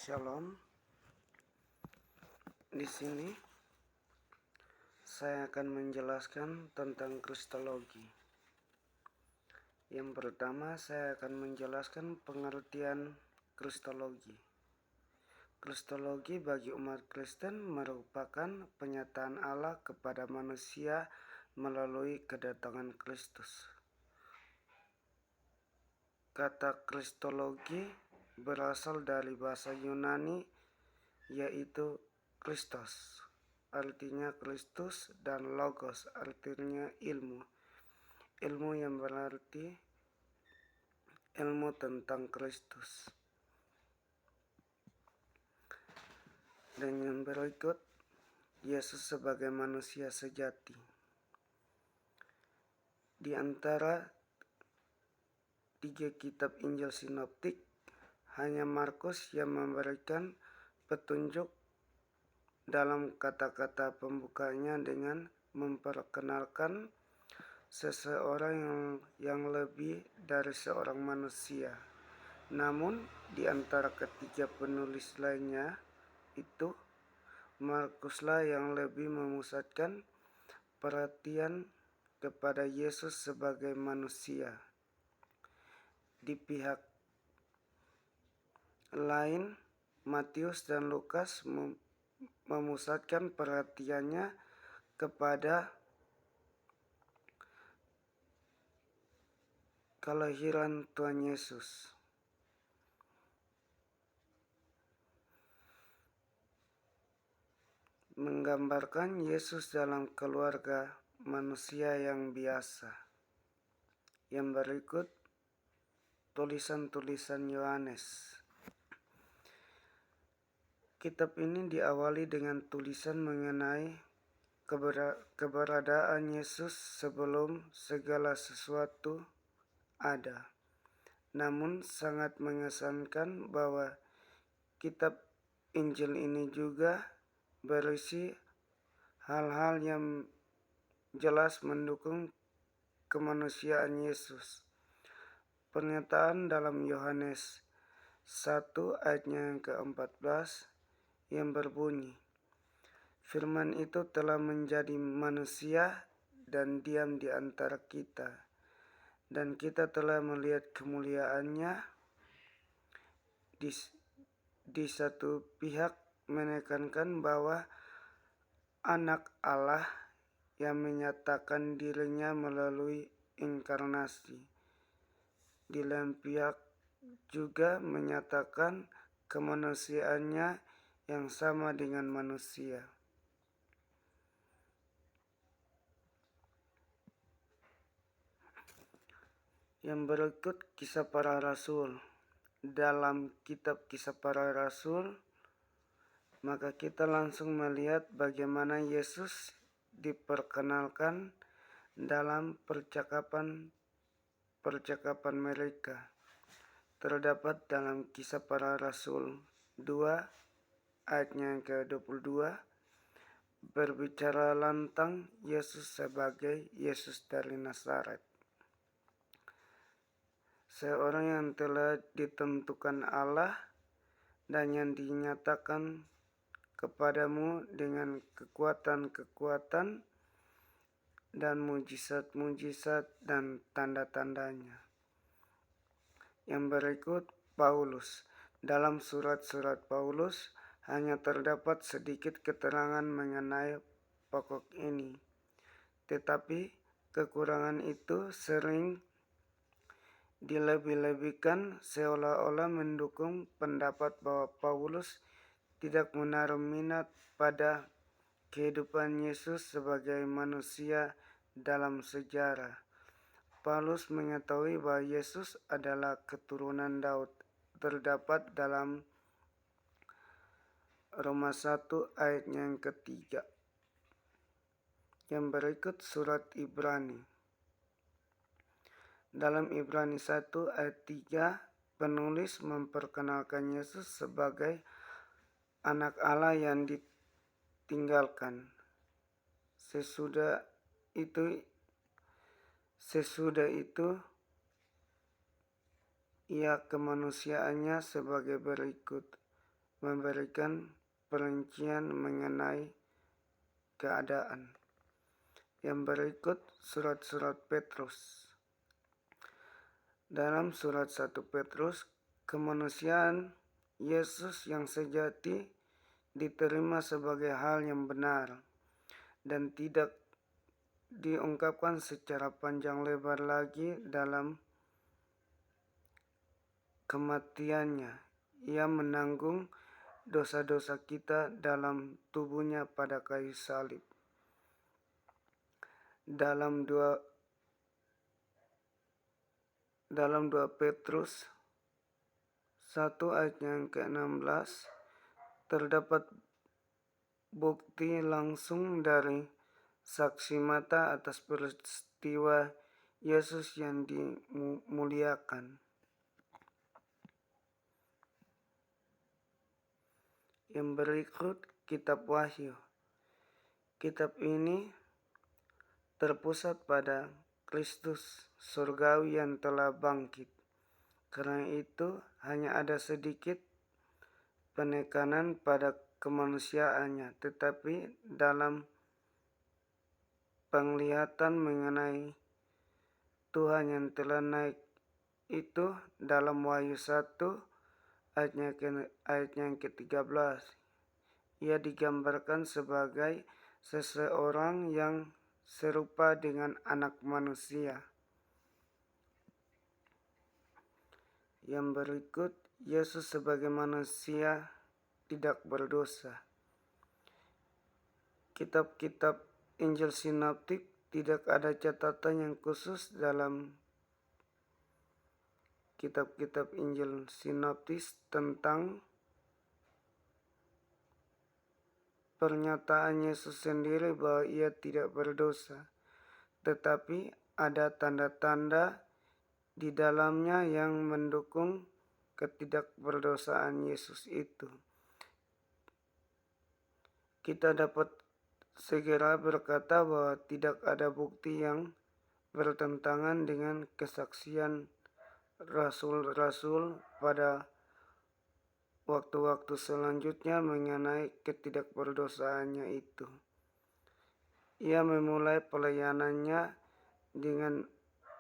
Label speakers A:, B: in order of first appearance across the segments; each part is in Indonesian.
A: Shalom. Di sini saya akan menjelaskan tentang kristologi. Yang pertama, saya akan menjelaskan pengertian kristologi. Kristologi bagi umat Kristen merupakan penyataan Allah kepada manusia melalui kedatangan Kristus. Kata kristologi berasal dari bahasa Yunani yaitu Kristos, artinya Kristus, dan Logos, artinya ilmu. Ilmu yang berarti ilmu tentang Kristus. Dan yang berikut, Yesus sebagai manusia sejati. Di antara 3 kitab Injil sinoptik, hanya Markus yang memberikan petunjuk dalam kata-kata pembukanya dengan memperkenalkan seseorang yang lebih dari seorang manusia. Namun di antara ketiga penulis lainnya itu, Markuslah yang lebih memusatkan perhatian kepada Yesus sebagai manusia. Di pihak lain, Matius dan Lukas memusatkan perhatiannya kepada kelahiran Tuhan Yesus. Menggambarkan Yesus dalam keluarga manusia yang biasa. Yang berikut tulisan-tulisan Yohanes. Kitab ini diawali dengan tulisan mengenai keberadaan Yesus sebelum segala sesuatu ada. Namun sangat mengesankan bahwa kitab Injil ini juga berisi hal-hal yang jelas mendukung kemanusiaan Yesus. Pernyataan dalam Yohanes 1 ayatnya yang ke-14 yang berbunyi, "Firman itu telah menjadi manusia dan diam di antara kita, dan kita telah melihat kemuliaannya." Di satu pihak menekankan bahwa Anak Allah yang menyatakan dirinya melalui inkarnasi. Di lain pihak juga menyatakan kemanusiaannya yang sama dengan manusia. Yang berikut kisah para rasul. Dalam kitab kisah para rasul, maka kita langsung melihat bagaimana Yesus diperkenalkan dalam percakapan mereka. Terdapat dalam kisah para rasul 2 ayatnya yang ke-22, berbicara tentang Yesus sebagai Yesus dari Nazaret, seorang yang telah ditentukan Allah dan yang dinyatakan kepadamu dengan kekuatan-kekuatan dan mujizat-mujizat dan tanda-tandanya. Yang berikut Paulus. Dalam surat-surat Paulus hanya terdapat sedikit keterangan mengenai pokok ini. Tetapi kekurangan itu sering dilebih-lebihkan seolah-olah mendukung pendapat bahwa Paulus tidak menaruh minat pada kehidupan Yesus sebagai manusia dalam sejarah. Paulus mengetahui bahwa Yesus adalah keturunan Daud, terdapat dalam Roma 1 ayatnya yang ke-3. Yang berikut surat Ibrani. Dalam Ibrani 1 ayat 3, penulis memperkenalkan Yesus sebagai anak Allah yang ditinggalkan. Sesudah itu ia kemanusiaannya sebagai berikut. memberikan perincian mengenai keadaan. Yang berikut surat-surat Petrus. Dalam surat 1 Petrus, kemanusiaan Yesus yang sejati diterima sebagai hal yang benar dan tidak diungkapkan secara panjang lebar lagi dalam kematiannya. Ia menanggung dosa-dosa kita dalam tubuhnya pada kayu salib. Dalam 2 Petrus 1 ayat yang ke-16 terdapat bukti langsung dari saksi mata atas peristiwa Yesus yang dimuliakan. Yang berikut kitab Wahyu. Kitab ini terpusat pada Kristus surgawi yang telah bangkit. Karena itu hanya ada sedikit penekanan pada kemanusiaannya, tetapi dalam penglihatan mengenai Tuhan yang telah naik itu dalam Wahyu 1 ayat yang ke-13. Ia digambarkan sebagai seseorang yang serupa dengan anak manusia. Yang berikut, Yesus sebagai manusia tidak berdosa. Kitab-kitab Injil sinoptik tidak ada catatan yang khusus dalam kitab-kitab Injil sinoptis tentang pernyataan Yesus sendiri bahwa ia tidak berdosa. Tetapi ada tanda-tanda di dalamnya yang mendukung ketidakberdosaan Yesus itu. Kita dapat segera berkata bahwa tidak ada bukti yang bertentangan dengan kesaksian rasul-rasul pada waktu-waktu selanjutnya mengenai ketidakberdosaannya itu. Ia memulai pelayanannya dengan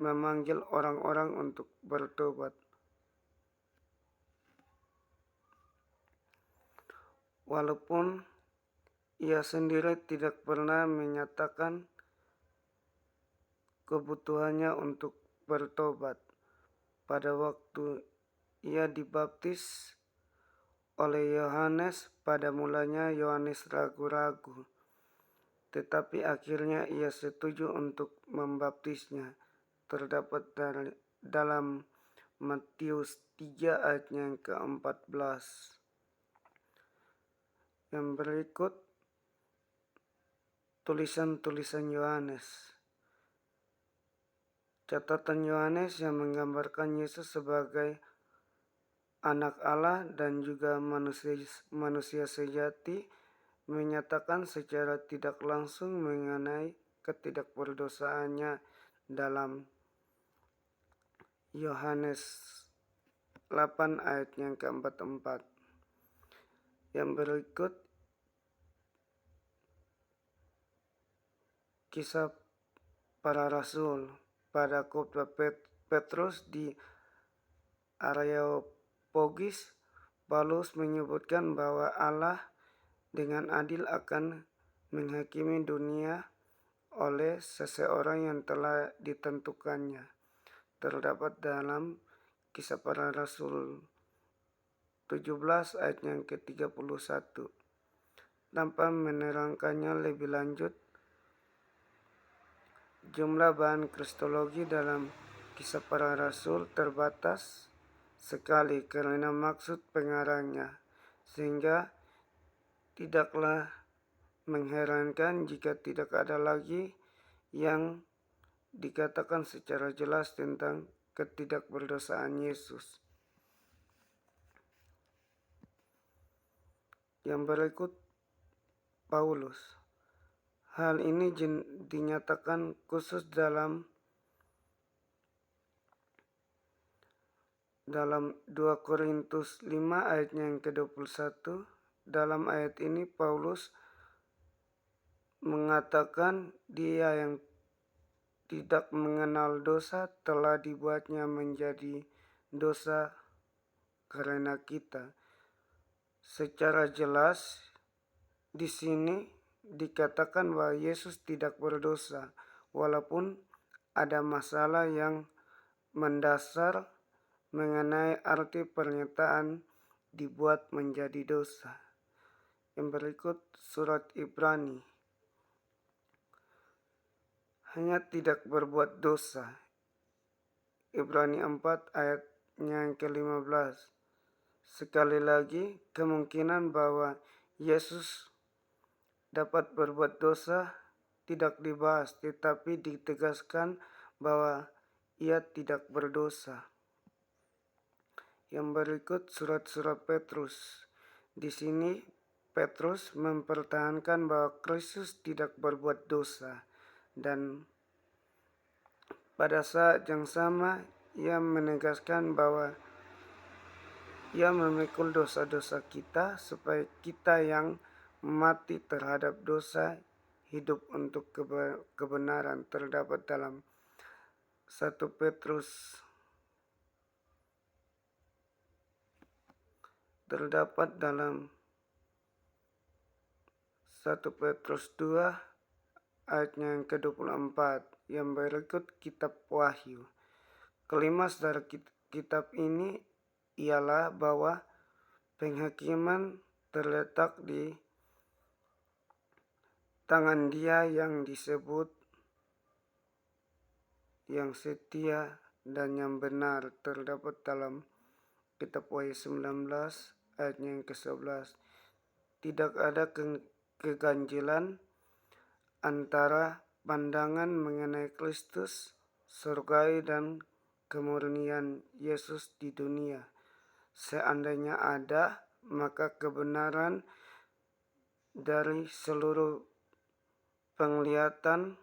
A: memanggil orang-orang untuk bertobat. Walaupun ia sendiri tidak pernah menyatakan kebutuhannya untuk bertobat. Pada waktu ia dibaptis oleh Yohanes, pada mulanya Yohanes ragu-ragu. Tetapi akhirnya ia setuju untuk membaptisnya. Terdapat dalam Matius 3 ayat yang ke-14. Yang berikut tulisan-tulisan Yohanes. Catatan Yohanes yang menggambarkan Yesus sebagai anak Allah dan juga manusia sejati menyatakan secara tidak langsung mengenai ketidakberdosaannya dalam Yohanes 8 ayat yang ke-44. Yang berikut kisah para rasul. Pada khotbah Petrus di Areopagus, Paulus menyebutkan bahwa Allah dengan adil akan menghakimi dunia oleh seseorang yang telah ditentukannya. Terdapat dalam kisah para rasul 17 ayat yang ke-31. Tanpa menerangkannya lebih lanjut, jumlah bahan kristologi dalam kisah para rasul terbatas sekali karena maksud pengarangnya, sehingga tidaklah mengherankan jika tidak ada lagi yang dikatakan secara jelas tentang ketidakberdosaan Yesus. Yang berikut Paulus. Hal ini dinyatakan khusus dalam 2 Korintus 5 ayatnya yang ke-21. Dalam ayat ini Paulus mengatakan dia yang tidak mengenal dosa telah dibuatnya menjadi dosa karena kita. Secara jelas di sini dikatakan bahwa Yesus tidak berdosa, walaupun ada masalah yang mendasar mengenai arti pernyataan dibuat menjadi dosa. Yang berikut surat Ibrani. Hanya tidak berbuat dosa. Ibrani 4 ayatnya yang ke-15. Sekali lagi, kemungkinan bahwa Yesus dapat berbuat dosa tidak dibahas, tetapi ditegaskan bahwa ia tidak berdosa. Yang berikut surat-surat Petrus. Di sini Petrus mempertahankan bahwa Kristus tidak berbuat dosa, dan pada saat yang sama ia menegaskan bahwa ia memikul dosa-dosa kita supaya kita yang mati terhadap dosa hidup untuk kebenaran. Terdapat dalam 1 Petrus 2 ayatnya yang ke-24. Yang berikut kitab Wahyu. Kelimas dari kitab ini ialah bahwa penghakiman terletak di tangan Dia yang disebut yang setia dan yang benar. Terdapat dalam kitab Wahyu 19 ayatnya yang ke-11. Tidak ada keganjilan antara pandangan mengenai Kristus, surgawi, dan kemurnian Yesus di dunia. Seandainya ada, maka kebenaran dari seluruh penglihatan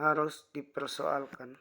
A: harus dipersoalkan.